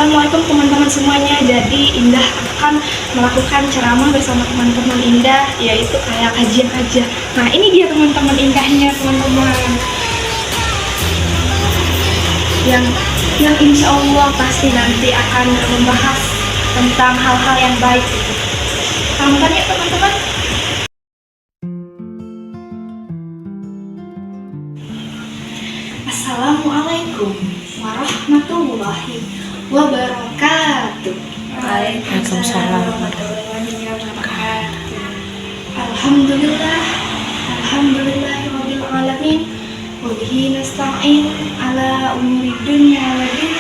Assalamualaikum teman-teman semuanya. Jadi Indah akan melakukan ceramah bersama teman-teman Indah, yaitu kayak kajian aja. Nah ini dia teman-teman Indahnya, teman-teman, yang insya Allah pasti nanti akan membahas tentang hal-hal yang baik gitu. Selamat ya teman-teman. Assalamualaikum warahmatullahi wabarakatuh. Waalaikumsalam warahmatullahi wabarakatuh. Alhamdulillah rabbil alamin. Wa bihi nasta'in ala umuri dunya waddin.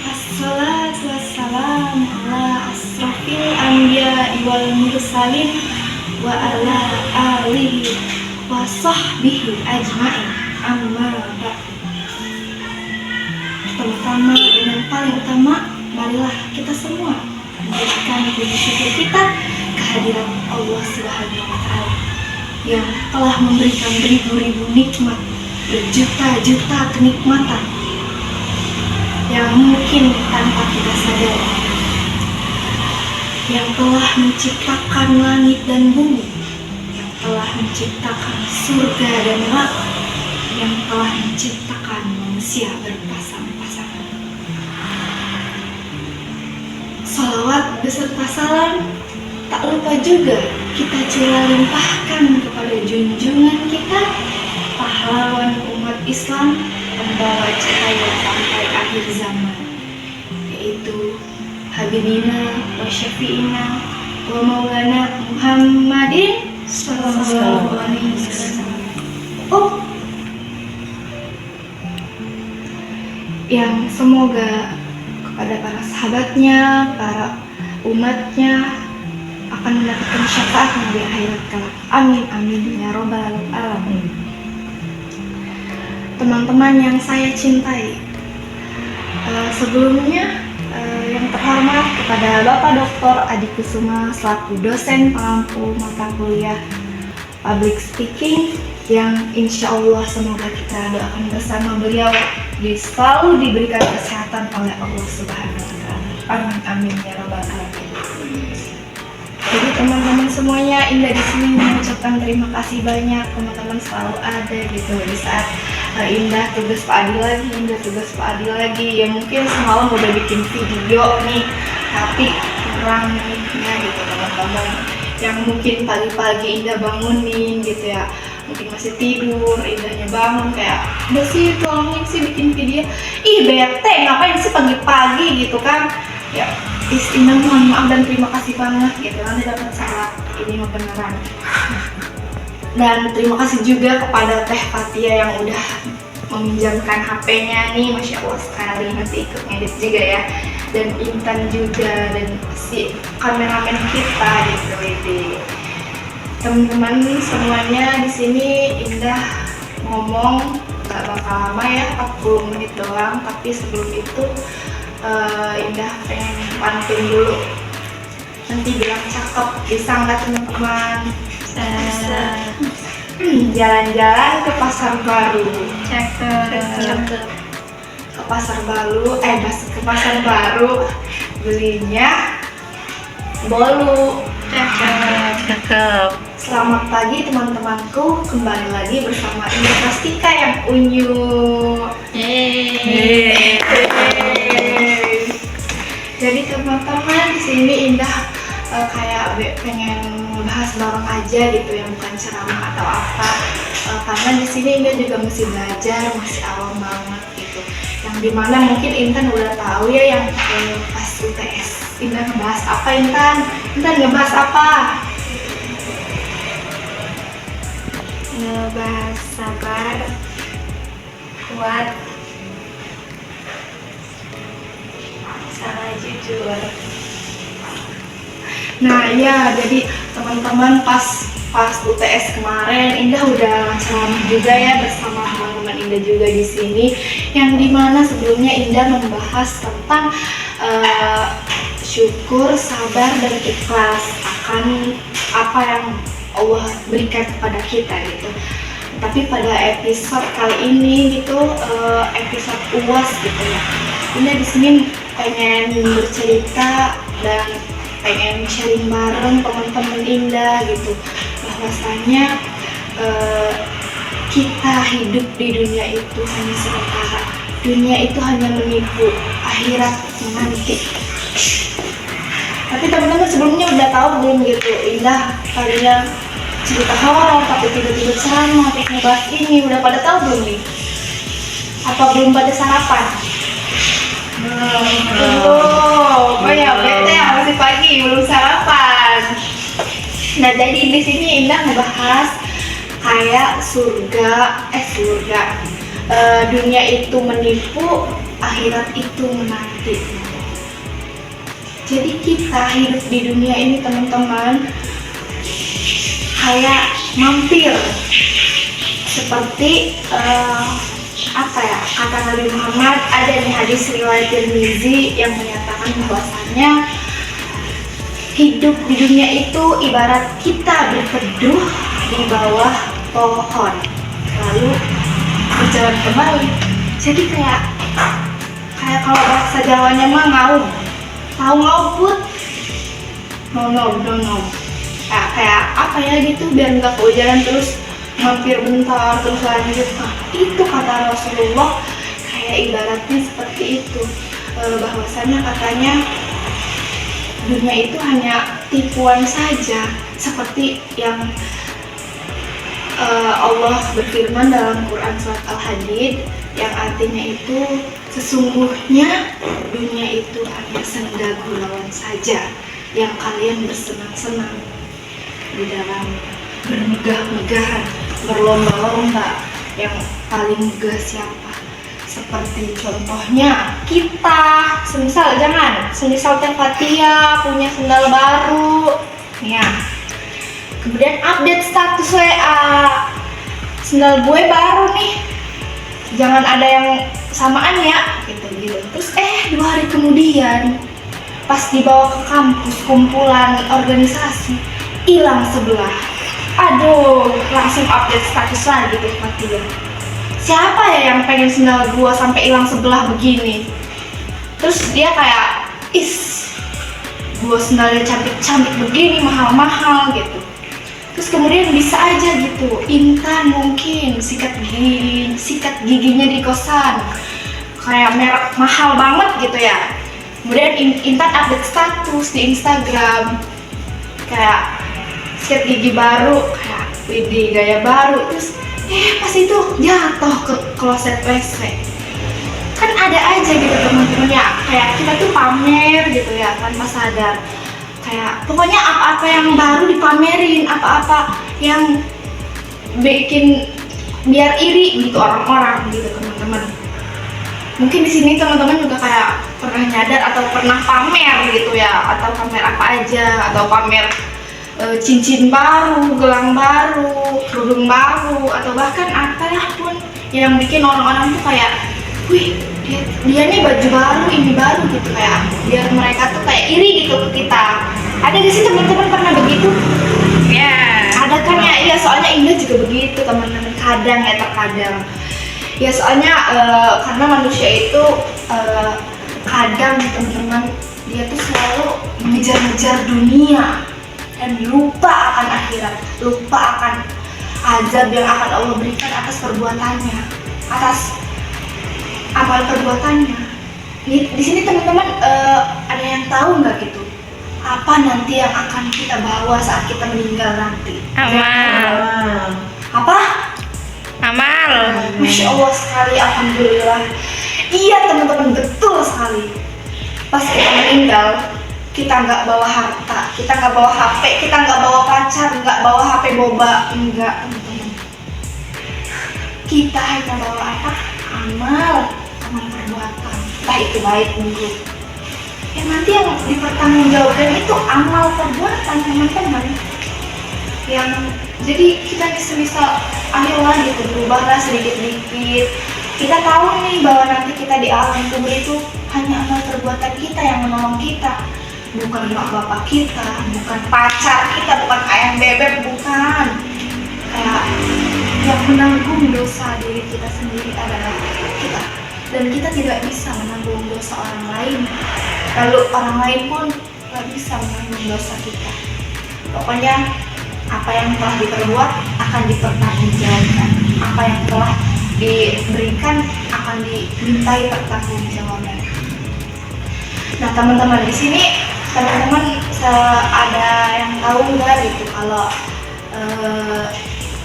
Assalatu wassalamu ala asrofil anbiya'i wal mursalin wa ala alihi wa sahbihi ajma'in. Amma ba'du. Pertama dan yang paling utama, marilah kita semua menjadikan puji syukur kita kehadiran Allah Subhanahu wa Ta'ala yang telah memberikan beribu-ribu nikmat, berjuta-juta kenikmatan yang mungkin tanpa kita sadari, yang telah menciptakan langit dan bumi, yang telah menciptakan surga dan neraka, yang telah menciptakan manusia berpasang-pasangan. Salawat beserta salam tak lupa juga kita curah limpahkan kepada junjungan kita, pahlawan umat Islam, pembawa cahaya sampai akhir zaman, yaitu Habibina wa Syafi'ina wa Maulana Muhammadin sallallahu alaihi wasallam. Yang semoga kepada para sahabatnya, para umatnya akan mendapatkan syafaatnya di akhirat kelak. Amin amin ya robbal alamin. Teman-teman yang saya cintai, sebelumnya yang terhormat kepada Bapak Dr. Adi Kusuma selaku dosen pengampu mata kuliah Public Speaking, yang insya Allah semoga kita doakan bersama beliau selalu diberikan kesehatan oleh Allah Subhanahu wa Ta'ala. Amin amin ya rabbal alamin. Jadi teman-teman semuanya, Indah di sini mengucapkan terima kasih banyak, teman-teman selalu ada gitu di saat Indah tugas Pak Adi lagi, ya mungkin semalam udah bikin video nih tapi kurang mic-nya gitu teman-teman, yang mungkin pagi-pagi Indah bangunin gitu ya, mungkin masih tidur, Indahnya bangun kayak udah sih tolongin sih bikin video, bete ngapain sih pagi-pagi gitu kan ya. Indah mohon maaf dan terima kasih banget gitu, nanti dapat salah ini mah beneran. Dan terima kasih juga kepada Teh Fatia yang udah meminjamkan HP-nya nih, Masya Allah sekali, nanti ikut ngedit juga ya. Dan Intan juga, dan si kameramen kita gitu. Teman-teman semuanya, di sini Indah ngomong gak bakal lama ya, 40 menit doang, tapi sebelum itu Indah pengen pantun dulu. Nanti bilang cakep, bisa nggak teman-teman? Jalan-jalan ke pasar baru. Cakep. Ke pasar baru, belinya bolu. Cakep. Selamat pagi teman-temanku, kembali lagi bersama Indah Prastika yang unyu. Jadi teman-teman, di sini Indah kayak pengen ngebahas bareng aja gitu ya, bukan ceramah atau apa. Karena di sini Indah juga masih belajar, masih awam banget gitu. Yang dimana mungkin Intan udah tahu ya yang pas UTS Indah ngebahas apa. Intan ngebahas apa? Ngebahas sabar, kuat, sama jujur. Nah ya, jadi teman-teman pas UTS kemarin Indah udah ceramah juga ya bersama teman-teman Indah juga di sini, yang dimana sebelumnya Indah membahas tentang syukur, sabar, dan ikhlas akan apa yang Allah berikan kepada kita gitu. Tapi pada episode kali ini gitu, episode UAS gitu ya, Indah di sini pengen bercerita dan pengen sharing bareng teman-teman Indah gitu, bahwasanya kita hidup di dunia itu hanya sementara. Dunia itu hanya menipu, akhirat nanti. Tapi teman-teman sebelumnya udah tahu belum gitu, Indah kalian cerita horor tapi tiba-tiba ceramah terus ngebahas ini, udah pada tahu belum nih? Apa belum pada sarapan? Belum. Oh ya, bete ya, masih pagi belum sarapan. Nah, jadi di sini Indah ngebahas kayak surga, dunia itu menipu, akhirat itu menanti. Jadi kita hidup di dunia ini teman-teman kayak mampir, seperti kata Nabi Muhammad, ada di hadis riwayat Tirmizi yang menyatakan bahwasanya hidup di dunia itu ibarat kita berteduh di bawah pohon lalu berjalan kembali. Jadi kayak kalau bahasa Jawanya mah ngaum, tahu ngauput, no. Kayak apa ya gitu, biar nggak kehujanan terus mampir bentar terus lanjut. Nah, itu kata Rasulullah, kayak ibaratnya seperti itu, bahwasanya katanya dunia itu hanya tipuan saja, seperti yang Allah berfirman dalam Quran surat Al-Hadid yang artinya itu sesungguhnya dunia itu hanya senda gurauan saja yang kalian bersenang-senang di dalam, bermegah-megahan, berlomba-lomba, yang paling megah siapa. Seperti contohnya kita, semisal Teh Fatia punya sendal baru ya, kemudian update status WA, sendal gue baru nih, jangan ada yang samaan ya gitu. Terus 2 hari kemudian pas dibawa ke kampus kumpulan organisasi, hilang sebelah. Aduh, langsung update status lagi tuh Fatia. Siapa ya yang pengen sendal gua sampai hilang sebelah begini? Terus dia kayak, gua sendalnya cantik-cantik begini, mahal-mahal gitu. Terus kemudian bisa aja gitu, Intan mungkin sikat giginya di kosan, kayak merek mahal banget gitu ya. Kemudian Intan update status di Instagram, kayak sikat gigi baru, kayak widih gaya baru. Terus pas itu jatuh ke kloset WC. Kan ada aja gitu teman-teman ya, kayak kita tuh pamer gitu ya tanpa sadar. Kayak pokoknya apa-apa yang baru dipamerin, apa-apa yang bikin biar iri gitu orang-orang gitu teman-teman. Mungkin di sini teman-teman juga kayak pernah nyadar atau pernah pamer gitu ya, atau pamer apa aja, atau pamer cincin baru, gelang baru, kerudung baru, atau bahkan apalah pun yang bikin orang-orang tuh kayak, wih dia nih baju baru, ini baru gitu, kayak biar mereka tuh kayak iri gitu ke kita. Ada gak sih teman-teman pernah begitu? Ya. Ada kan ya? Iya, soalnya Indah juga begitu teman-teman, kadang ya terkadang. Ya soalnya karena manusia itu kadang teman-teman dia tuh selalu mengejar-ngejar dunia dan lupa akan akhirat, lupa akan azab yang akan Allah berikan atas perbuatannya, atas amal perbuatannya. Di sini teman-teman ada yang tahu nggak gitu? Apa nanti yang akan kita bawa saat kita meninggal nanti? Amal. Apa? Amal. Masya Allah sekali, alhamdulillah. Iya teman-teman, betul sekali. Pas kita meninggal, kita nggak bawa harta, kita nggak bawa HP, kita nggak bawa pacar, nggak bawa HP boba, enggak teman-teman. Kita hanya bawa apa? Amal perbuatan, entah itu baik buruk. Yang nanti yang dipertanggungjawabkan itu amal perbuatan teman-teman. Yang jadi kita semisal ayolah gitu, berubahlah sedikit-sedikit. Kita tahu nih bahwa nanti kita di alam kubur itu hanya amal perbuatan kita yang menolong kita, bukan mak bapak kita, bukan pacar kita, bukan ayam bebek, bukan. Kayak yang menanggung dosa diri kita sendiri adalah kita. dan kita tidak bisa menanggung dosa orang lain. Lalu orang lain pun nggak bisa menanggung dosa kita. Pokoknya apa yang telah diperbuat akan dipertanggungjawabkan. Apa yang telah diberikan akan dimintai pertanggungjawaban. Nah teman-teman, di sini teman-teman ada yang tahu nggak gitu kalau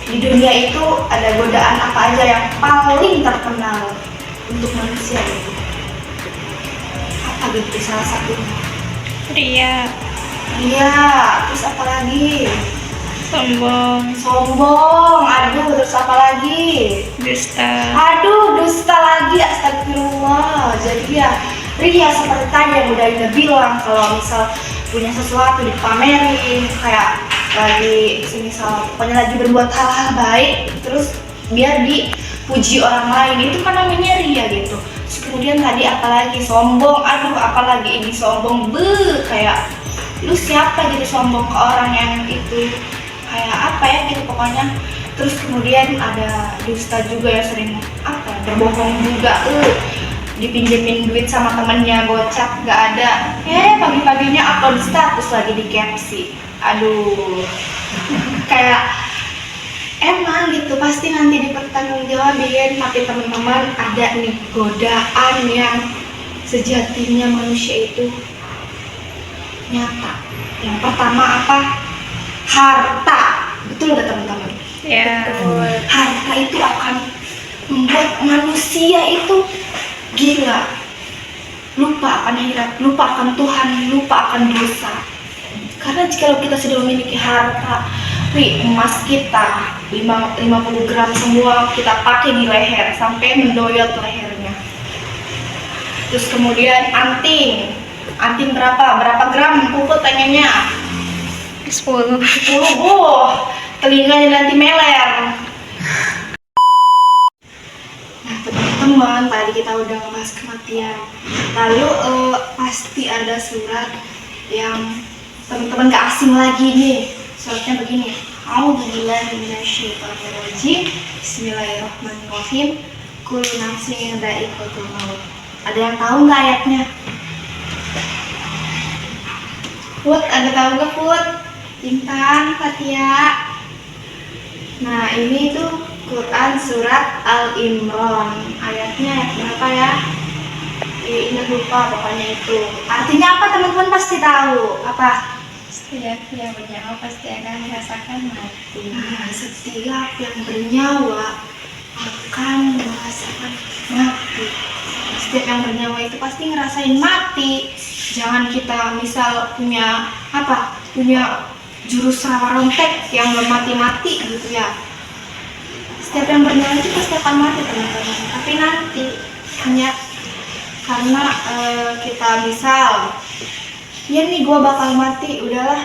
di dunia itu ada godaan apa aja yang paling terkenal untuk manusia itu? Apa gitu salah satunya? Ria, Iya, terus apa lagi? sombong, Sombong, aduh, terus apa lagi? dusta, Aduh, dusta lagi, astagfirullah. Jadi ya, ria seperti tadi yang udah Ina bilang, kalau misal punya sesuatu dipamerin, kayak lagi misal pokoknya lagi berbuat hal-hal baik, terus biar dipuji orang lain, itu kan namanya ria gitu. Terus kemudian tadi apalagi sombong, aduh apalagi ini sombong, kayak lu siapa gitu sombong ke orang yang itu, kayak apa ya gitu pokoknya. Terus kemudian ada dusta juga ya, sering apa berbohong juga, dipinjemin duit sama temennya gocap nggak ada, pagi-paginya upload status lagi di capsi. Aduh, kayak emang gitu pasti nanti dipertanggungjawabin. Tapi teman-teman, ada nih godaan yang sejatinya manusia itu nyata. Yang pertama apa? Harta. Betul nggak teman-teman? ya, Harta itu akan membuat manusia itu gila, lupa akan akhirat, lupa akan Tuhan, lupa akan dosa. Karena jika kita sudah memiliki harta, emas kita 50 gram semua kita pakai di leher sampai mendoyot lehernya. Terus kemudian anting berapa gram puput pengennya? 10. 10, telinganya nanti meler. Nah teman-teman, tadi kita udah ngebahas kematian. Lalu pasti ada surat yang teman-teman gak asing lagi nih. Suratnya begini: A'udzubillahi minasyaitonirrajim. Bismillahirrahmanirrahim. Kullu nafsin dha'iqatul maut. Ada yang tahu nggak ayatnya? Put, ada tahu nggak Put? Intan, Fatia. Nah ini tuh Quran surat Al-Imran. Ayatnya ayat berapa ya? Ingat lupa pokoknya itu. Artinya apa teman-teman pasti tahu? Apa? Setiap yang bernyawa pasti akan merasakan mati. Nah, setiap yang bernyawa akan merasakan mati. Setiap yang bernyawa itu pasti ngerasain mati. Jangan kita misal punya jurus rawa rontek yang mati-mati gitu ya. Setiap yang bernyawa itu pasti akan mati teman-teman. Tapi nanti hanya karena kita misal, ya nih gue bakal mati, udahlah.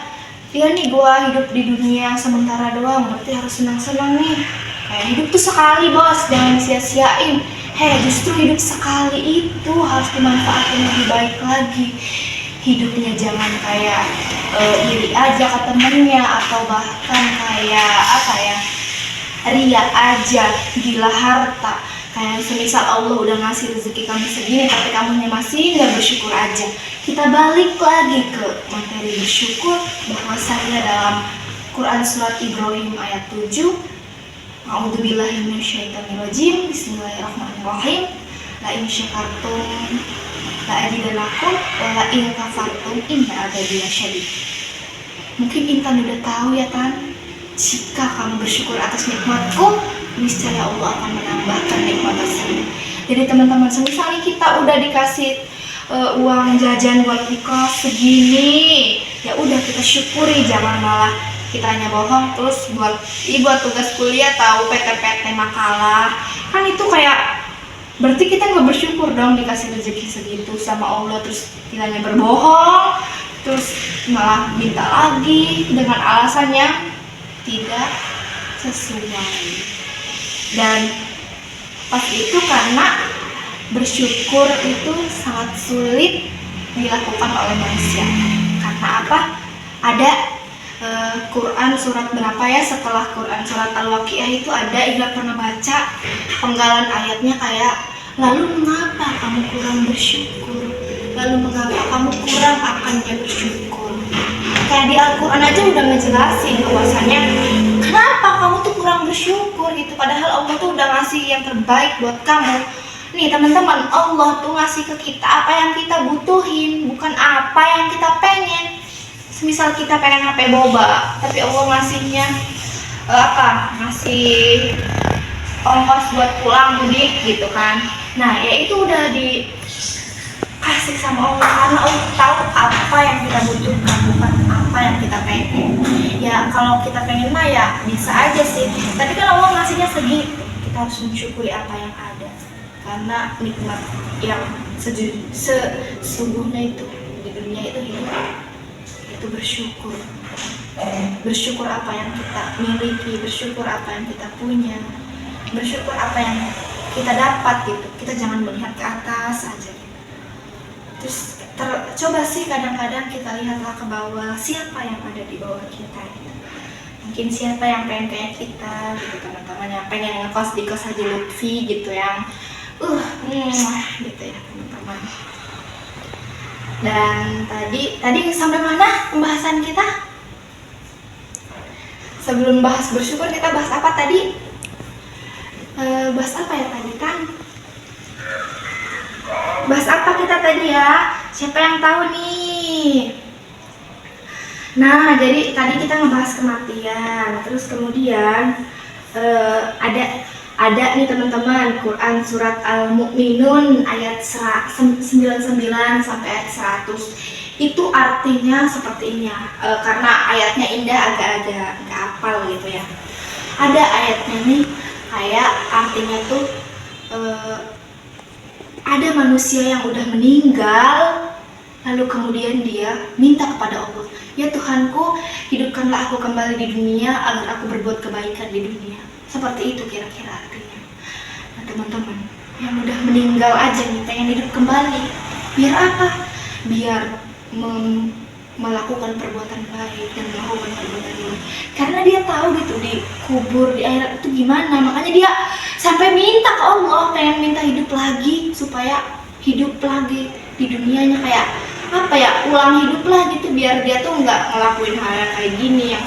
Ya nih gue hidup di dunia sementara doang, berarti harus senang-senang nih. Kayak hidup tuh sekali bos, jangan sia-siain. Justru hidup sekali itu harus dimanfaatin lebih baik lagi. Hidupnya jangan kayak iri aja ke temennya, atau bahkan kayak ria aja, gila harta. Kayak semisal Allah udah ngasih rezeki kamu segini tapi kamunya masih nggak bersyukur aja. Kita balik lagi ke materi bersyukur, bahwasanya dalam Quran surat Ibrahim ayat 7, A'udzubillahi minasyaitonirrajim. Bismillahirrahmanirrahim. La in syakartum la azidannakum wa la in kafartum inna adzabi lasyadid. Mungkin Intan udah tahu ya Tan, jika kamu bersyukur atas nikmatku, niscaya Allah akan menambahkan nikmat tersebut. Jadi teman-teman, misalnya kita udah dikasih uang jajan buat buka segini, ya udah kita syukuri, jangan malah kita hanya bohong terus buat tugas kuliah tahu PT-PT makalah. Kan itu kayak berarti kita nggak bersyukur dong dikasih rezeki segitu sama Allah, terus kita hanya berbohong, terus malah minta lagi dengan alasan yang tidak sesuai. Dan pas itu karena bersyukur itu sangat sulit dilakukan oleh manusia. Karena apa? Ada Quran surat berapa ya, setelah Quran surat Al-Waqiah itu ada, Ina pernah baca penggalan ayatnya kayak Lalu mengapa kamu kurang bersyukur? Lalu mengapa kamu kurang akannya bersyukur? Kayak di Al-Quran aja udah ngejelasin bahwasanya kenapa kamu tuh kurang bersyukur gitu. Padahal Allah tuh udah ngasih yang terbaik buat kamu. Nih teman-teman, Allah tuh ngasih ke kita apa yang kita butuhin, bukan apa yang kita pengen. Semisal kita pengen HP boba, tapi Allah ngasihnya ngasih ongkos buat pulang mudik gitu kan. Nah ya itu udah dikasih sama Allah, karena Allah tahu apa yang kita butuhkan, bukan apa yang kita pengen. Ya kalau kita pengen mah ya bisa aja sih, tapi kan Allah ngasihnya segitu, kita harus mensyukuri apa yang ada, karena nikmat yang sesungguhnya itu di dunia itu hidup, itu bersyukur. Bersyukur apa yang kita miliki, bersyukur apa yang kita punya, bersyukur apa yang kita dapat gitu. Kita jangan melihat ke atas aja gitu. Terus coba sih kadang-kadang kita lihatlah ke bawah, siapa yang ada di bawah kita gitu. Mungkin siapa yang pengen kayak kita gitu, teman-teman yang pengen ngekos di kos Haji Lutfi gitu, yang gitu ya teman-teman. Dan tadi sampai mana pembahasan kita? Sebelum bahas bersyukur kita bahas apa tadi? Bahas apa ya tadi kan? Bahas apa kita tadi ya? Siapa yang tahu nih? Nah, jadi tadi kita ngebahas kematian. Terus kemudian ada nih teman-teman, Quran surat Al-Mu'minun ayat 99 sampai ayat 100. Itu artinya seperti ini ya, karena ayatnya indah agak-agak nggak hafal gitu ya. Ada ayatnya nih kayak artinya tuh ada manusia yang udah meninggal, lalu kemudian dia minta kepada Allah, ya Tuhanku, hidupkanlah aku kembali di dunia agar aku berbuat kebaikan di dunia. Seperti itu kira-kira artinya. Nah teman-teman, yang udah meninggal aja nih pengen hidup kembali, biar apa? Biar melakukan perbuatan baik dan melakukan perbuatan baik, karena dia tahu gitu di kubur di akhirat itu gimana. Makanya dia sampai minta ke Allah, pengen minta hidup lagi supaya hidup lagi di dunianya, kayak apa ya, ulang hidup lah gitu, biar dia tuh nggak ngelakuin hal yang kayak gini yang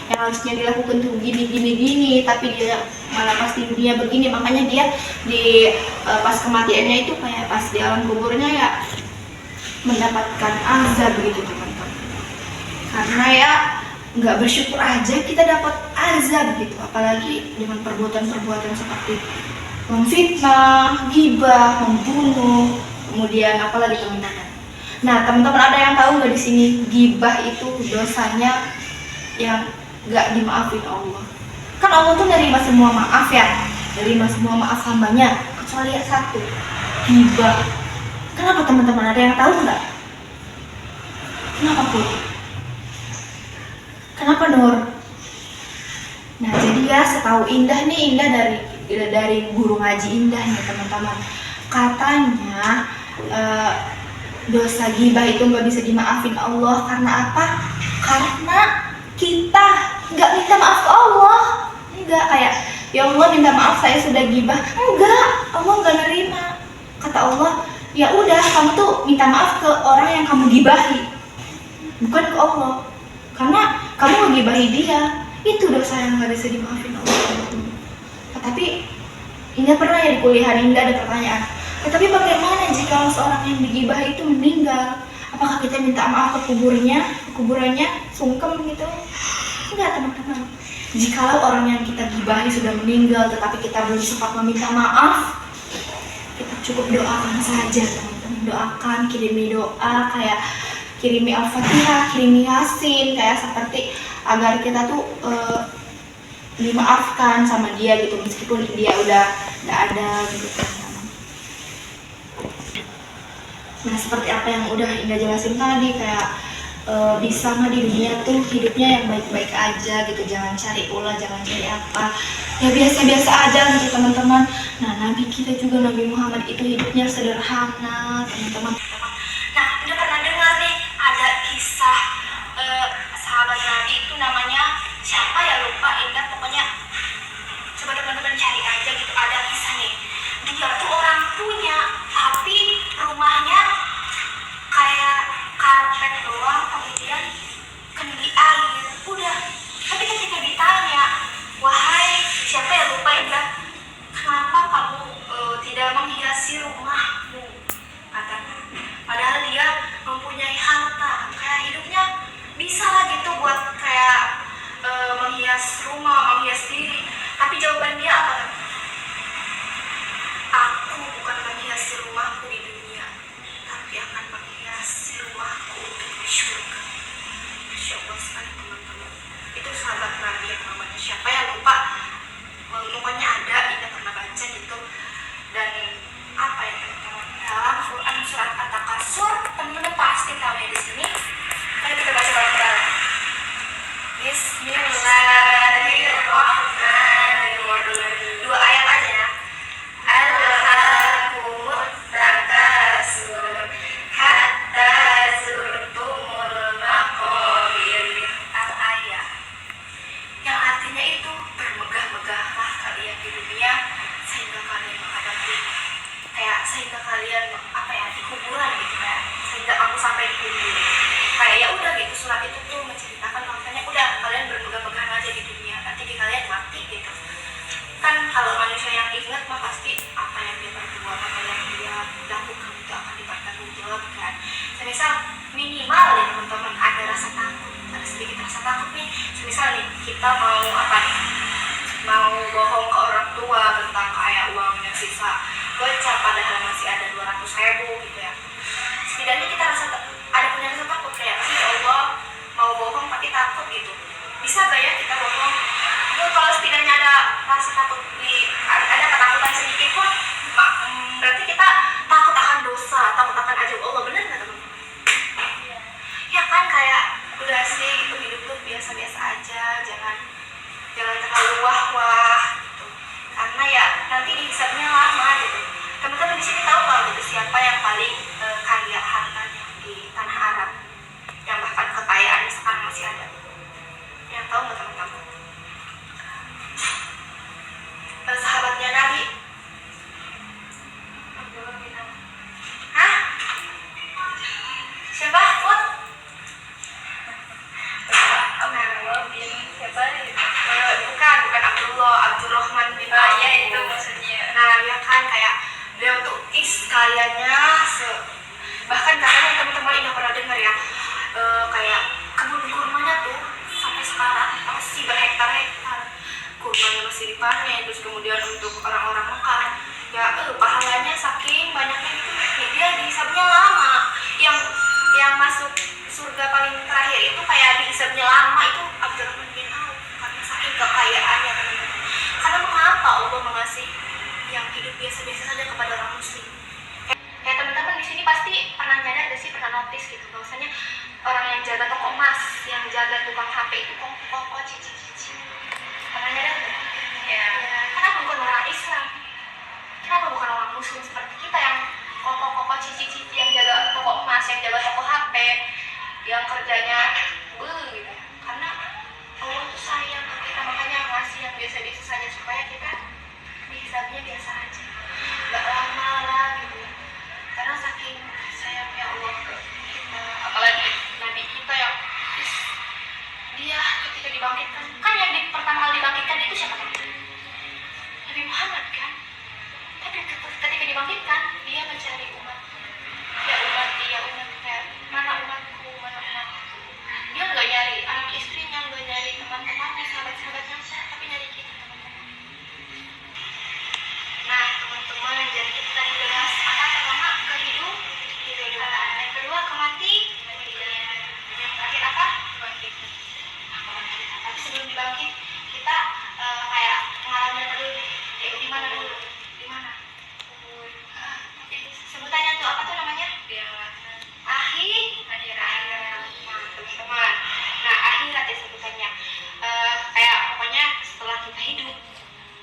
harusnya dilakukan tuh gini, tapi dia malah pas di dunia begini. Makanya dia di pas kematiannya itu kayak pas di alam kuburnya ya mendapatkan azab gitu teman-teman, karena ya nggak bersyukur aja kita dapat azab gitu, apalagi dengan perbuatan-perbuatan seperti memfitnah, ghibah, membunuh, kemudian apalagi teman-teman. Nah teman-teman, ada yang tahu nggak di sini ghibah itu dosanya yang nggak dimaafin Allah? Kan Allah tuh nerima semua maaf ya, nerima semua maaf hambanya, kecuali yang satu, ghibah. Kenapa teman-teman, ada yang tahu nggak? Kenapa pun? Kenapa Nur? Nah jadi ya setahu Indah nih, Indah dari guru ngaji Indah nih teman-teman, katanya dosa ghibah itu nggak bisa dimaafin Allah. Karena apa? Karena kita nggak minta maaf ke Allah. Enggak kayak, ya Allah minta maaf saya sudah ghibah. Enggak, Allah nggak nerima. Kata Allah, ya udah kamu tuh minta maaf ke orang yang kamu gibahi, bukan ke Allah, karena kamu ngegibahi dia. Itu dosa yang nggak bisa dimaafin Allah. Tapi Indah pernah ya di kuliah Indah ada pertanyaan, tapi bagaimana jika seorang yang digibah itu meninggal? Apakah kita minta maaf ke kuburannya sungkem gitu? Enggak teman-teman. Jikalau orang yang kita gibahi sudah meninggal tetapi kita belum sempat meminta maaf, kita cukup doakan saja teman-teman. Doakan, kirimi doa, kayak kirimi Al-Fatihah, kirimi Yasin, kayak seperti agar kita tuh dimaafkan sama dia gitu, meskipun dia udah nggak ada gitu teman-teman. Nah seperti apa yang udah Indah jelasin tadi, kayak bisa mah di dunia tuh hidupnya yang baik-baik aja gitu, jangan cari ulah, jangan cari apa, ya biasa-biasa aja gitu teman-teman. Nah Nabi kita juga, Nabi Muhammad itu hidupnya sederhana teman-teman. Nah udah pernah dengar nih ada kisah sahabat Nabi itu namanya siapa ya, lupa Indah, pokoknya coba teman-teman cari aja gitu, ada kisah nih. Dia tuh orang rumahku di surga. Masya Allah sekali teman-teman. Itu sahabat Nabi yang namanya siapa ya, lupa. Pokoknya ada, kita pernah baca gitu. Dan apa ya teman-teman, dalam Quran surat At-Takasur, teman-teman pasti tahu ya di sini. Mari kita baca bareng-bareng. Bismillahirrahmanirrahim. 2 ayat aja ya. Alhaakumut takasur hatta zurtumul maqabir. Al-ayat yang artinya itu bermegah-megahlah kalian di dunia sehingga kalian menghadapi sehingga kalian di kuburan gitu ya, sehingga aku sampai di kubur. Ya udah gitu, surat itu tuh menceritakan makanya udah kalian bermegah-megahan aja di dunia, nanti di kalian mati gitu kan. Kalau manusia yang ingat mah pasti apa yang dia perbuat, apa yang dia lakukan itu akan dipertanggungjawabkan. Semisal minimal ya teman-teman ada rasa takut, ada sedikit rasa takut nih. Semisal nih kita mau bohong ke orang tua tentang kayak uangnya sisa gocap padahal masih ada 200.000 gitu ya. Setidaknya kita ada punya rasa takut kayak ya Allah, mau bohong tapi takut gitu. Bisa gak ya kita bohong? Kalau setidaknya ada rasa takut, ada ketakutan sedikit pun, berarti kita takut akan dosa, takut akan ajab Allah. Bener gak teman-teman? Ya kan, kayak udah sih itu hidup tuh biasa-biasa aja, jangan terlalu wah-wah gitu. Karena ya nanti dihisabnya lama gitu. Teman-teman di sini tahu nggak gitu siapa yang paling kaya hartanya di tanah Arab, yang bahkan kekayaannya sekarang masih ada? Yang tahu nggak teman-teman? Sahabatnya Nabi. Hah? Siapa? What? Bukan Abdurrahman bin Auf. Ya itu maksudnya. Nah ya kan, kayak dia tuh kayaknya bahkan katanya teman-teman ini pernah dengar ya, kayak kebun kurmanya tuh sampai sekarang masih berhektar-hektar, kurmanya masih dipanen. Terus kemudian untuk orang-orang Mekah ya pahalanya saking banyaknya itu dia dihisabnya lama. Yang masuk surga paling terakhir itu kayak dihisabnya lama itu Abdurrahman bin Auf karena saking kekayaannya teman-teman. Karena mengapa Allah mengasih yang hidup biasa-biasa saja kepada orang muslim? Kayak teman-teman di sini pasti pernah nyadar gak sih, pernah notice gitu bahwasanya orang yang jaga toko emas, yang jaga tukang HP itu kok cici. Pernah nyadar gak? Ya. Kenapa bukan orang Islam? Kenapa bukan orang muslim seperti kita yang koko cici yang jaga toko emas, yang jaga toko HP, yang kerjanya gitu? Karena Allah tuh sayang ke kita, makanya ngasih yang biasa-biasa saja supaya kita dihisabnya biasa aja, gak lama lah gitu. Karena saking sayangnya Allah ke kita, apalagi Nabi kita yang dia ketika dibangkitkan, kan yang pertama kali dibangkitkan itu siapa kan? Nabi Muhammad kan? Tapi ketika dibangkitkan dia mencari umatnya. Ya umat, kayak mana umatku. Dia nggak nyari anak istrinya, nggak nyari teman-temannya, sahabat-sahabatnya, tapi nyari kita teman-teman. Nah teman-teman, jadi kita tadi bahas apa? Pertama kehidupan, yang kedua kematian, yang terakhir apa? Bangkit. Tapi sebelum dibangkit kita kayak mengalami apa dulu? Di mana dulu? Di mana? Sebutannya tuh apa tuh namanya? Akhirat. Nah teman-teman, nah akhirat ya sebutannya. Kayak pokoknya setelah kita hidup,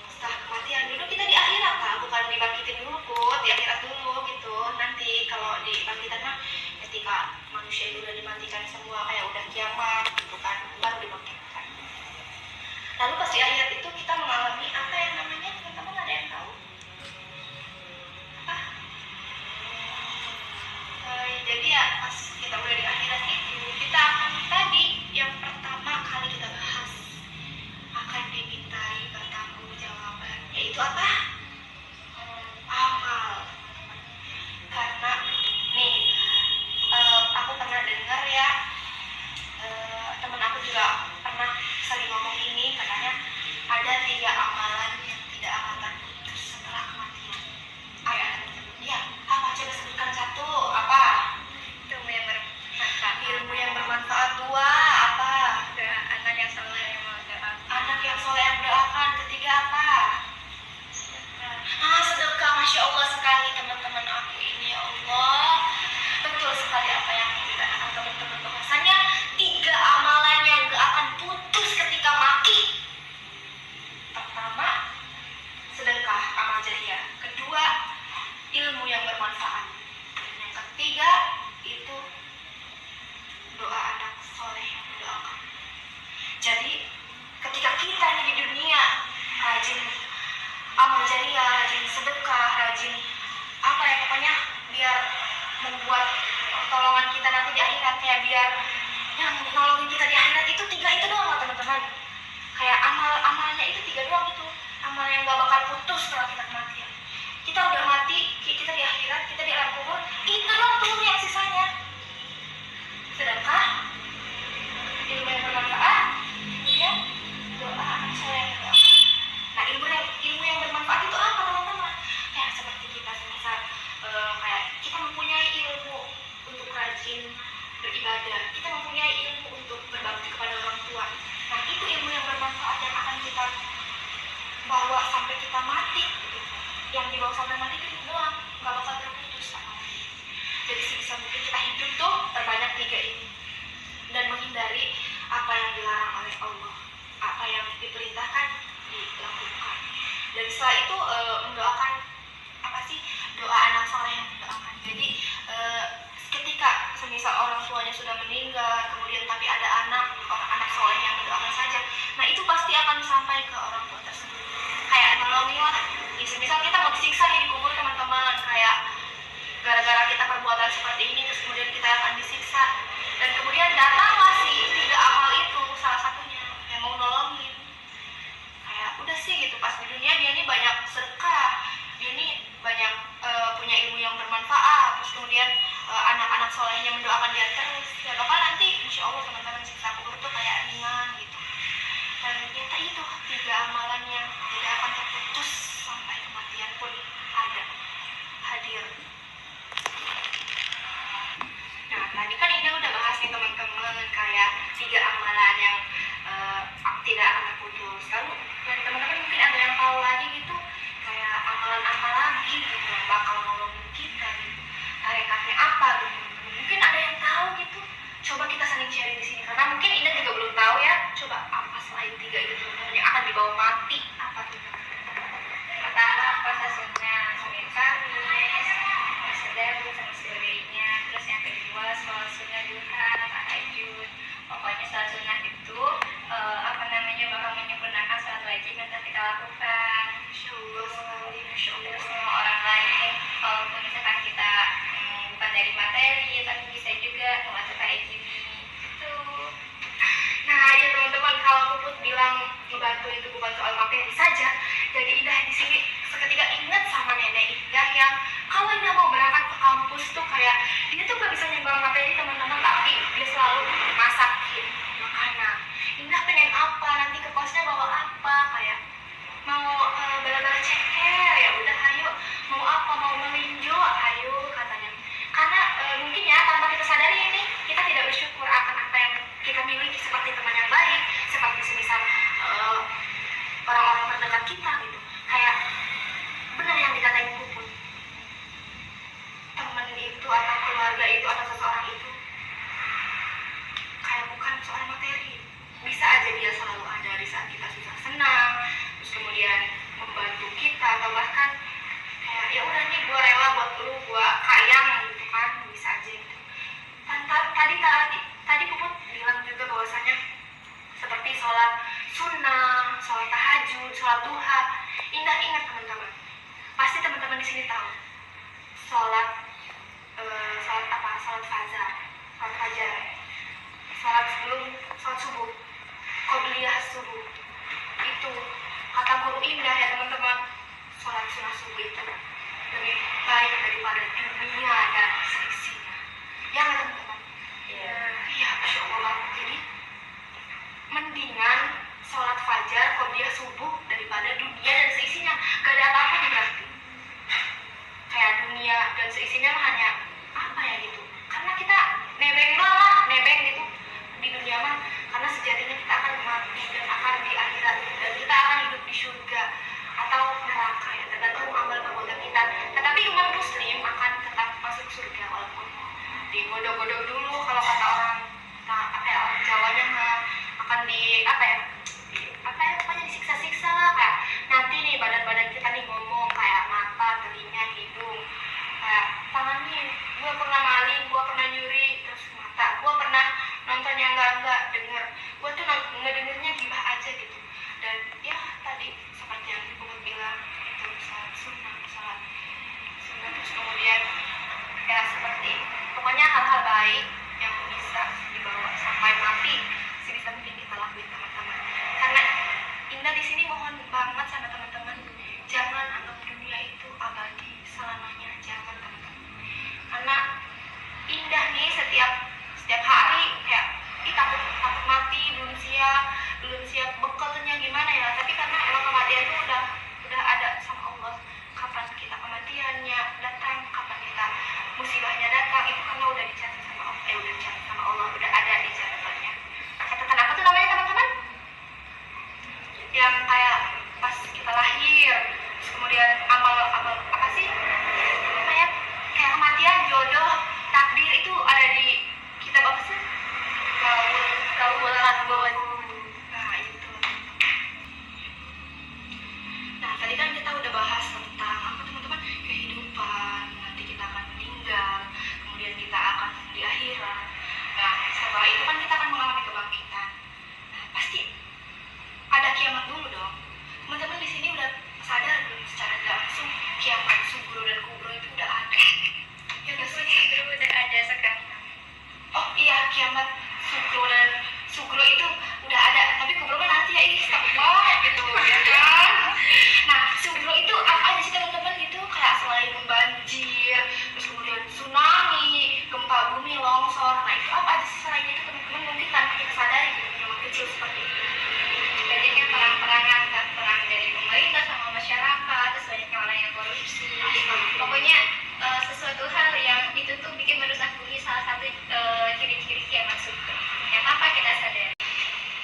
setelah kematian dulu kita di akhirat lah, bukan dibangkitin dulu kok, di akhirat dulu gitu. Nanti kalau dibangkitan mah ketika manusia itu udah dimatikan semua, kayak udah kiamat gitu kan, baru dibangkitkan. Lalu pas di akhirat itu kita mengalami apa yang namanya, teman-teman ada yang tahu? Apa? Jadi ya pas kita udah di akhirat itu kita akan tadi yang pertama kali kita bahas akan dimintai pertanggungjawaban, yaitu apa? Amal. Karena nih aku pernah dengar apa yang dikatakan teman-teman bahwasannya 3 amalan yang gak akan putus ketika mati. Pertama, sedekah amal jariah. Kedua, ilmu yang bermanfaat. Dan yang ketiga itu doa anak soleh yang mendoakan. Jadi ketika kita nih di dunia rajin amal jariah, rajin sedekah, rajin apa ya pokoknya biar membuat pertolongan kita nanti di akhirat, kayak biar yang nolongin kita di akhirat itu 3 itu doang loh teman-teman. Kayak amalnya itu 3 doang itu, amal yang gak bakal putus setelah kita kematian. Kita udah mati, kita di akhirat, kita di alam kubur, itu doang tuh yang sisanya. Sedekah, ilmu yang bermanfaat, kemudian doa anak soleh yang berdoa. Nah, ilmu yang bermanfaat itu apa teman-teman? Kayak seperti kita semisal kayak kita mempunyai ilmu untuk rajin beribadah, kita mempunyai ilmu untuk berbakti kepada orang tua. Nah, itu ilmu yang bermanfaat yang akan kita bawa sampai kita mati gitu. Yang dibawa sampai mati itu doang, nggak bakal terputus sama. Jadi sebisa mungkin kita hidup tuh terbanyak 3 ini dan menghindari apa yang dilarang oleh Allah, apa yang diperintahkan dilakukan. Dan setelah itu mendoakan apa sih, doa anak soleh yang mendoakan. Jadi ketika semisal orang tuanya sudah meninggal, kemudian tapi ada anak soleh yang mendoakan saja, nah itu pasti akan sampai ke orang tua tersebut. Kayak nolongin lah, ya, semisal kita mau disiksa nih di kubur teman-teman, kayak gara-gara kita perbuatan seperti ini, terus kemudian kita akan disiksa, dan kemudian datanglah si 3 amal itu, salah satunya yang mau nolongin. Kayak udah sih gitu, pas di dunia dia nih banyak sedekah, dia nih banyak punya ilmu yang bermanfaat, terus kemudian anak-anak solehnya mendoakan dia terus, ya bakal nanti insya Allah teman-teman siksa kubur tuh kayak ringan gitu. Dan ternyata itu 3 amalan yang tidak akan terputus sampai kematian pun ada hadir. Nah, tadi kan Ina udah bahas nih teman-teman kayak 3 amalan yang tidak akan terputus. Lalu dari teman-teman mungkin ada yang tahu lagi gitu, kayak amalan apa lagi gitu yang bakal nolongin kita gitu. Hakikatnya apa gitu. Mungkin ada yang tahu gitu. Coba kita saling sharing di sini karena mungkin Ina juga belum tahu ya. Coba apa selain 3 itu teman-teman yang akan dibawa mati? Apa tuh? Pertama puasa sunnah, Senin Kamis, sedekah sama sebagainya. Terus yang kedua sholat sunnah duha, tahajud. Pokoknya sholat sunnah itu bakal menyempurnakan sholat wajib yang kita lakukan. Masya Allah, semua orang lain, walaupun misalkan kita bukan dari materi, tapi bisa juga membaca kayak gini. Gitu. Nah, ya teman-teman, kalau Puput bilang ngebantu itu bukan soal materi saja, jadi Indah di sini seketika ingat sama nenek Indah yang kalau Indah mau berangkat ke kampus tuh kayak dia tuh gak bisa nyumbang materi teman-teman, tapi dia selalu masakin makanan. Indah pengen apa, nanti ke kosnya bawa apa, kayak mau bala-bala ceker, ya udah ayo, mau apa, mau melinjo, ayo katanya. Karena mungkin ya tanpa kita sadari ini kita tidak bersyukur akan apa yang kita miliki, seperti teman yang baik, seperti semisal orang-orang terdekat kita gitu. Kayak benar yang dikatain Puput, teman itu atau keluarga itu atau seseorang itu kayak bukan soal materi. Bisa aja dia selalu ada di saat kita susah senang, terus kemudian membantu kita, atau bahkan kayak ya udah nih gue rela buat lu, gue kayang gitu kan, bisa aja gitu. Tadi Puput bilang juga bahwasanya seperti sholat sunnah, sholat tahajud, sholat duha. Indah ingat teman-teman, pasti teman-teman di sini tahu sholat fajar, sholat sebelum sholat subuh, qobliyah subuh. Itu kata guru Indah ya teman-teman, sholat sunnah subuh itu lebih baik daripada dunia dan seisinya. Ya nggak teman-teman? Iya, Masya Allah. Jadi mendingan sholat fajar, qobliyah subuh daripada dunia dan seisinya. Gak ada apa-apanya berarti. Kayak dunia dan seisinya hanya apa ya gitu. Karena kita nebeng gitu di dunia mah. Karena sejatinya kita akan mati dan akan di akhirat, dan kita akan hidup di surga atau neraka ya, tergantung amal perbuatan kita. Tetapi umat muslim akan tetap masuk surga digodok-godok dulu kalau kata orang, apa ya, orang Jawanya mah akan pokoknya disiksa-siksa lah. Kayak nanti nih badan-badan kita nih ngomong, kayak mata, telinga, hidung, kayak tangan nih, gue pernah maling, gue pernah nyuri, terus mata gue pernah nonton yang enggak denger, gue tuh ngedengernya gibah aja gitu. Dan ya tadi seperti yang ibu bilang, itu salat sunnah, terus kemudian ya seperti pokoknya hal-hal baik yang bisa dibawa sampai mati sebisa mungkin kita lakuin teman-teman. Karena Indah di sini mohon banget sama teman-teman, jangan anggap dunia itu abadi selamanya, jangan teman-teman. Karena Indah nih setiap hari kayak takut mati, belum siap bekalnya gimana ya, tapi karena emang kematian itu udah ada sama Allah. Kapan kita kematiannya datang, kapan kita musibahnya datang, itu karena udah dicatat sama Allah, udah ada di catatannya. Catatan apa tuh namanya teman-teman? Yang kayak pas kita lahir, terus kemudian amal apa sih? Kayak kematian, jodoh, takdir itu ada di kitab apa sih? Gaul. Nah itu. Nah tadi kan kita udah bahas tentang apa teman-teman, kehidupan, nanti kita akan meninggal, kemudian kita akan di akhirat. Nah setelah itu kan kita akan mengalami kebangkitan. Nah pasti ada kiamat dulu dong. Teman-teman di sini udah sadar belum secara tidak langsung kiamat sugro dan kubro itu udah ada. Ya nggak sih? Sugro udah ada sekarang. Oh iya, kiamat sugro itu udah ada, tapi kubro kan nanti ya, takut banget gitu ya kan. Nah sugro itu apa aja sih teman-teman gitu, kayak selain banjir, terus kemudian tsunami, gempa bumi, longsor. Nah itu apa aja sih selain itu teman-teman, mungkin tanpa kita sadari gitu, zaman kecil seperti itu. Banyaknya perang-perangan, perang dari pemerintah sama masyarakat, terus banyak orang yang korupsi. Pokoknya sesuatu hal yang itu tuh bikin merusak bumi, salah satu ciri-ciri kiamat sugro yang tanpa kita sadari.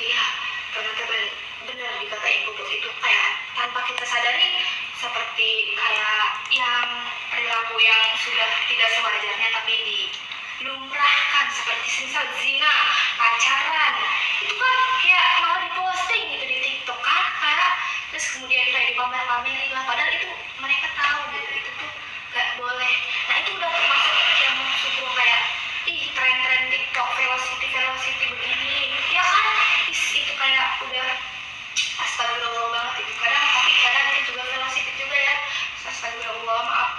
Iya, teman-teman, benar dikatain Puput itu, kayak tanpa kita sadari seperti kayak yang perilaku yang sudah tidak sewajarnya tapi dilumrahkan, seperti semisal zina, pacaran, itu kan kayak malah diposting gitu di TikTok kan, kayak terus kemudian kayak dipamer-pamerin lah, padahal itu mereka tahu gitu itu tuh gak boleh. Nah itu udah termasuk yang sugro, kayak tren-tren TikTok, velocity begini ya kan, itu kayak udah astagfirullah banget itu kadang, tapi kadang itu juga velocity juga ya, astagfirullah, maaf.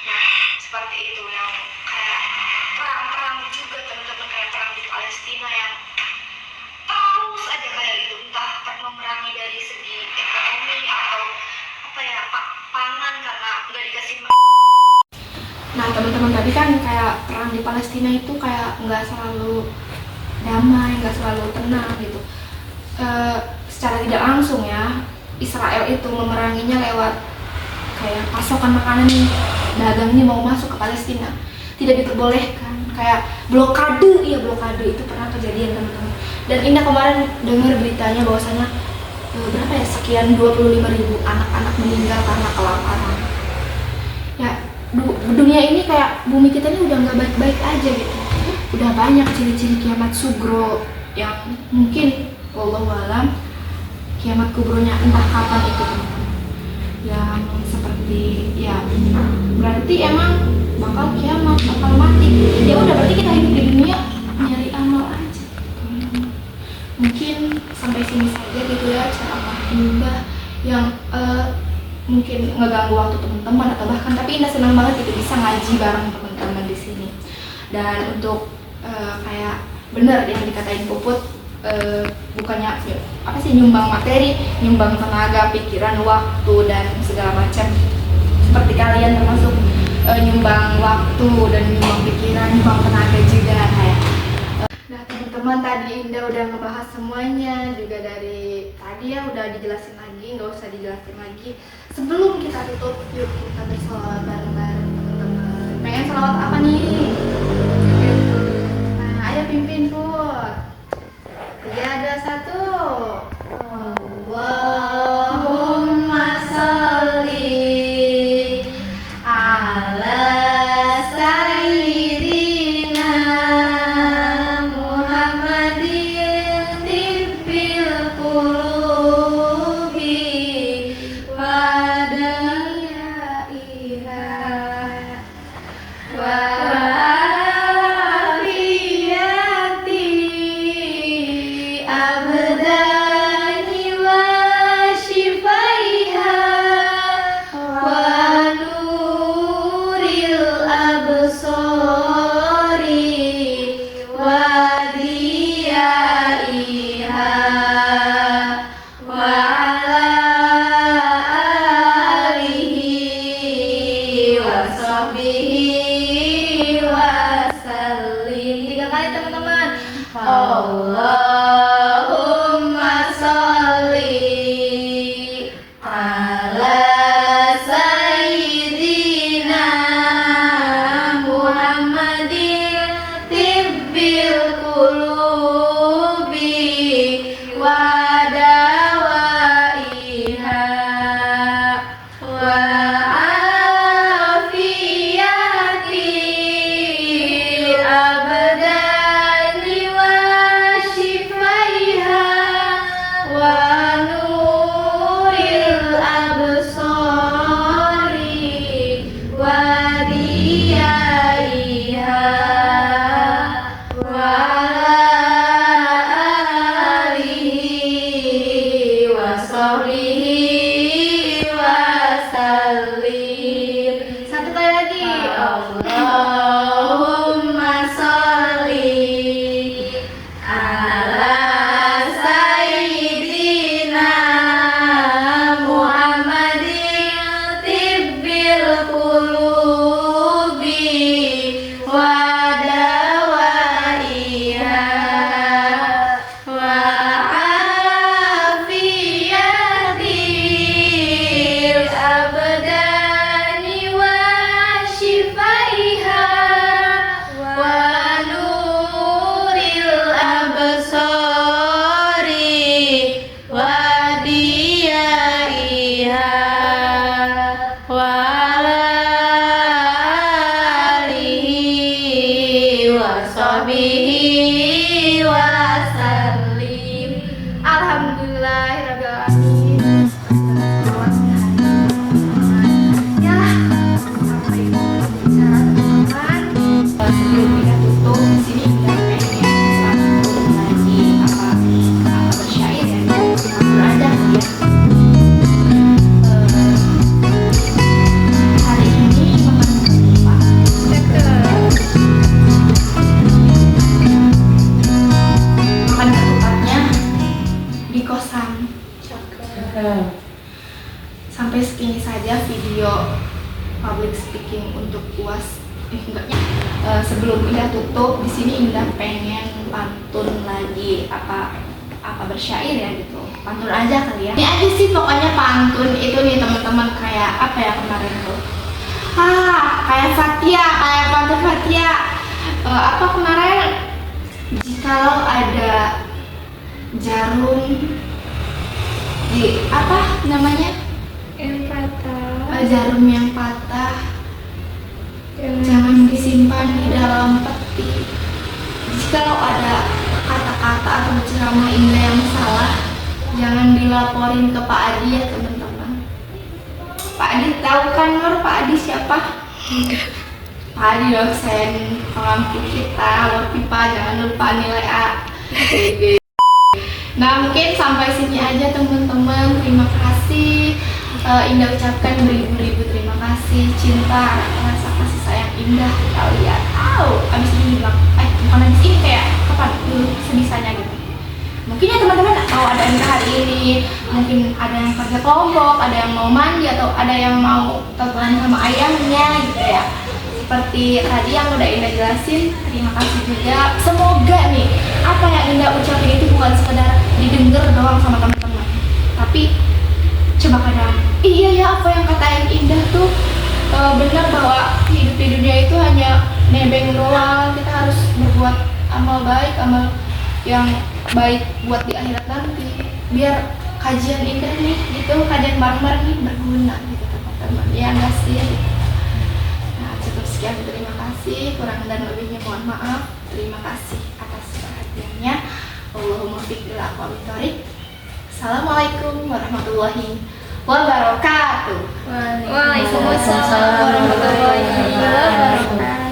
Nah seperti itu yang kayak perang juga teman-teman, kayak perang di Palestina yang terus aja kayak itu, entah memerangi dari segi ekonomi atau apa ya, pangan karena nggak dikasih. Nah teman-teman, tadi kan kayak perang di Palestina itu kayak nggak selalu damai, nggak selalu tenang gitu. Secara tidak langsung ya, Israel itu memeranginya lewat kayak pasokan makanan nih, dagang ini mau masuk ke Palestina tidak diperbolehkan, kayak blokade itu pernah kejadian teman-teman. Dan Indah kemarin dengar beritanya bahwasanya berapa ya, sekian 25.000 anak-anak meninggal karena kelaparan. Ya dunia ini kayak bumi kita ini udah nggak baik-baik aja gitu, udah banyak ciri-ciri kiamat sugro yang mungkin wallahualam kiamat kubronya entah kapan itu teman-teman, yang seperti ya berarti emang bakal kiamat, bakal mati. Ya udah berarti kita hidup di dunia nyari amal aja teman-teman. Mungkin sampai sini saja gitu ya ceramah Indah yang mungkin ngeganggu waktu teman-teman atau bahkan, tapi Indah senang banget gitu bisa ngaji bareng teman-teman di sini. Dan untuk kayak bener yang dikatain Puput, bukannya apa sih, nyumbang materi, nyumbang tenaga, pikiran, waktu dan segala macam. Seperti kalian termasuk nyumbang waktu dan nyumbang pikiran, nyumbang tenaga juga kayak. Nah teman-teman, tadi Indah udah ngebahas semuanya, juga dari tadi ya udah dijelasin lagi, nggak usah dijelasin lagi. Sebelum kita tutup, yuk kita bersolawat bareng-bareng teman-teman. Pengen solawat apa nih? Nah ayo pimpin Put. 3, 2, 1. Allahumma sholli ala sayyidina Allahumma sholli ala sayyidina Muhammadin tibbil qulubi wa dawaiha wa afiyati abdani wa shifaiha wa nuril absari wa diyaiha wa alihi wa sahbihi wa sallim. Satu kali lagi. Allahumma sholli ala sayyidina Muhammadin tibbil qulubi wa dawaiha wa afiyatil abdani wa shifaiha wa nuril absari wa diyaiha wa alihi wa sahbihi wa sallim. Alhamdulillahirrahmanirrahim. Ya, sampai bicara teman-teman. Sebelum kita tutup, di sini kita pengen lagi apa bersyair ya. Atur aja ya. Hari ini makan ketupatnya di kosan. Sampai segini saja video public speaking untuk UAS. Enggaknya. Sebelum Indah tutup, di sini Indah pengen pantun lagi apa bersyair ya gitu. Pantun aja kali ya. Ini aja sih pokoknya pantun itu nih teman-teman, kayak apa ya kemarin tuh. Kayak Fatia, kayak pantun Fatia. Apa kemarin? Jikalau ada jarum di apa namanya? Yang patah. Jarum yang patah jangan disimpan di dalam peti. Jikalau ada kata-kata atau ceramah Indah yang salah, jangan dilaporin ke Pak Adi ya teman-teman. Pak Adi tahu kan Nur, Pak Adi siapa? Pak Adi dosen pengampu kita, Lor Pipa, jangan lupa nilai A. Nah mungkin sampai sini aja teman-teman. Terima kasih. Indah ucapkan beribu-ribu terima kasih, cinta, rasa kasih sayang Indah kalian. Abis ini bilang, bukan abis ini, kayak kapan sebisanya gitu. Mungkin ya teman-teman mau ada yang hari ini, mungkin ada yang kerja kelompok, ada yang mau mandi, atau ada yang mau teleponan sama ayahnya gitu ya. Seperti tadi yang udah Indah jelasin, terima kasih juga. Semoga nih apa yang Indah ucapin itu bukan sekedar didengar doang sama teman-teman, tapi coba kadang, iya ya apa yang katain Indah tuh benar, bahwa hidup di dunia itu hanya nebeng doang. Kita harus berbuat amal baik, amal yang baik buat di akhirat nanti, biar kajian Indah nih gitu, kajian bareng-bareng nih berguna gitu teman-teman. Ya nggak sih? Nah cukup sekian, terima kasih, kurang dan lebihnya mohon maaf. Terima kasih atas perhatiannya. Allahumma fiqhil aqwamit thoriq. Assalamualaikum warahmatullahi wabarakatuh. Waalaikumsalam warahmatullahi wabarakatuh.